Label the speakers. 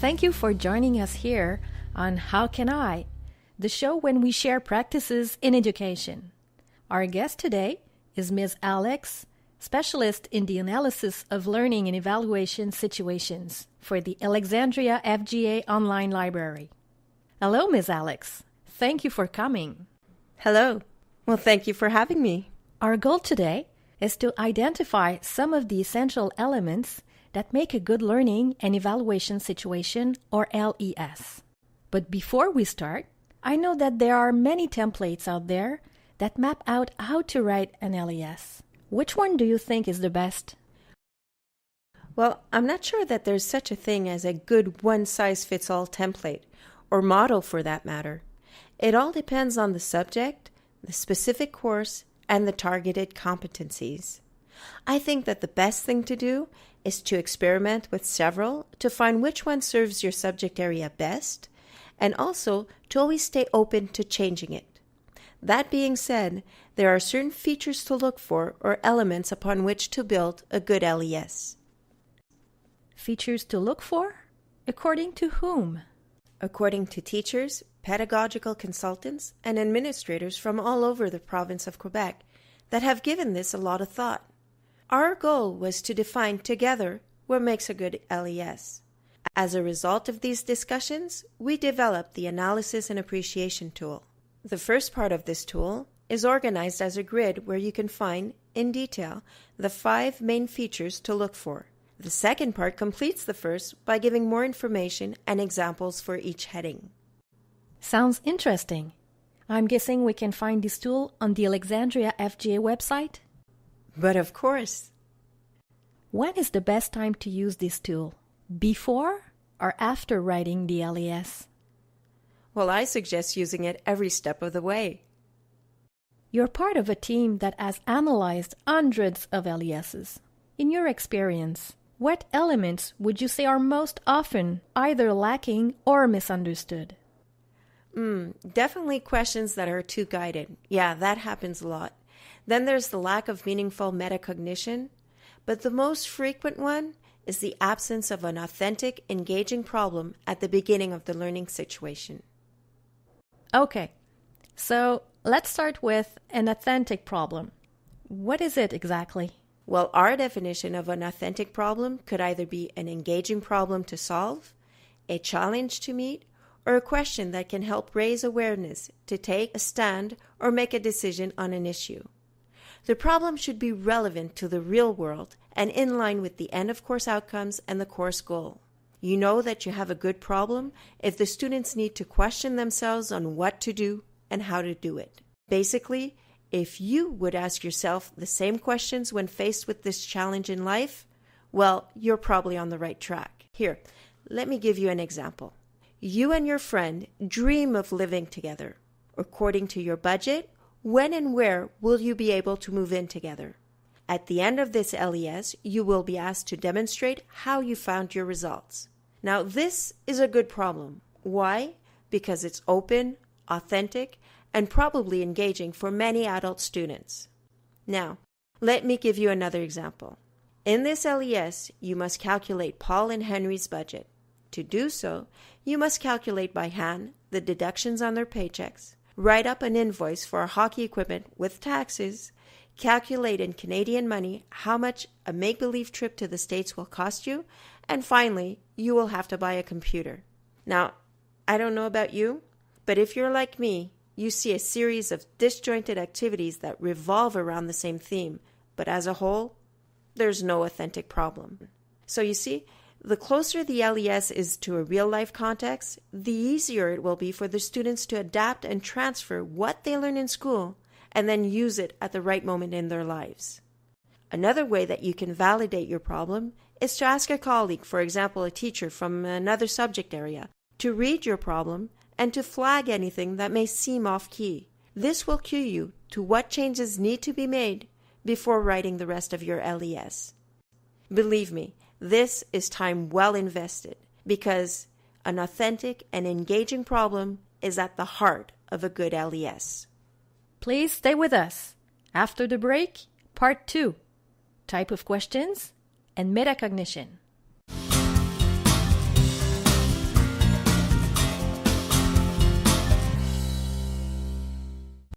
Speaker 1: Thank you for joining us here on How Can I?, the show when we share practices in education. Our guest today is Ms. Alex, specialist in the analysis of learning and evaluation situations for the Alexandria FGA Online Library. Hello, Ms. Alex. Thank you for coming.
Speaker 2: Hello. Well, thank you for having me.
Speaker 1: Our goal today is to identify some of the essential elements that make a good learning and evaluation situation, or LES. But before we start, I know that there are many templates out there that map out how to write an LES. Which one do you think is the best?
Speaker 2: Well, I'm not sure that there's such a thing as a good one-size-fits-all template, or model for that matter. It all depends on the subject, the specific course, and the targeted competencies. I think that the best thing to do is to experiment with several to find which one serves your subject area best, and also to always stay open to changing it. That being said, there are certain features to look for or elements upon which to build a good LES.
Speaker 1: Features to look for? According to whom?
Speaker 2: According to teachers, pedagogical consultants, and administrators from all over the province of Quebec that have given this a lot of thought. Our goal was to define together what makes a good LES. As a result of these discussions, we developed the Analysis and Appreciation tool. The first part of this tool is organized as a grid where you can find, in detail, the 5 main features to look for. The second part completes the first by giving more information and examples for each heading.
Speaker 1: Sounds interesting. I'm guessing we can find this tool on the Alexandria FGA website?
Speaker 2: But of course.
Speaker 1: When is the best time to use this tool? Before or after writing the LES?
Speaker 2: Well, I suggest using it every step of the way.
Speaker 1: You're part of a team that has analyzed hundreds of LESs. In your experience, what elements would you say are most often either lacking or misunderstood?
Speaker 2: Definitely questions that are too guided. Yeah, that happens a lot. Then there's the lack of meaningful metacognition. But the most frequent one is the absence of an authentic, engaging problem at the beginning of the learning situation.
Speaker 1: Okay, so let's start with an authentic problem. What is it exactly?
Speaker 2: Well, our definition of an authentic problem could either be an engaging problem to solve, a challenge to meet, or a question that can help raise awareness to take a stand or make a decision on an issue. The problem should be relevant to the real world and in line with the end-of-course outcomes and the course goal. You know that you have a good problem if the students need to question themselves on what to do and how to do it. Basically, if you would ask yourself the same questions when faced with this challenge in life, well, you're probably on the right track. Here, let me give you an example. You and your friend dream of living together. According to your budget, when and where will you be able to move in together? At the end of this LES, you will be asked to demonstrate how you found your results. Now, this is a good problem. Why? Because it's open, authentic, and probably engaging for many adult students. Now, let me give you another example. In this LES, you must calculate Paul and Henry's budget. To do so, you must calculate by hand the deductions on their paychecks, write up an invoice for hockey equipment with taxes, calculate in Canadian money how much a make-believe trip to the States will cost you, and finally, you will have to buy a computer. Now, I don't know about you, but if you're like me, you see a series of disjointed activities that revolve around the same theme, but as a whole, there's no authentic problem. So you see, the closer the LES is to a real-life context, the easier it will be for the students to adapt and transfer what they learn in school and then use it at the right moment in their lives. Another way that you can validate your problem is to ask a colleague, for example, a teacher from another subject area, to read your problem and to flag anything that may seem off-key. This will cue you to what changes need to be made before writing the rest of your LES. Believe me, this is time well invested because an authentic and engaging problem is at the heart of a good LES.
Speaker 1: Please stay with us. After the break, part 2, type of questions and metacognition.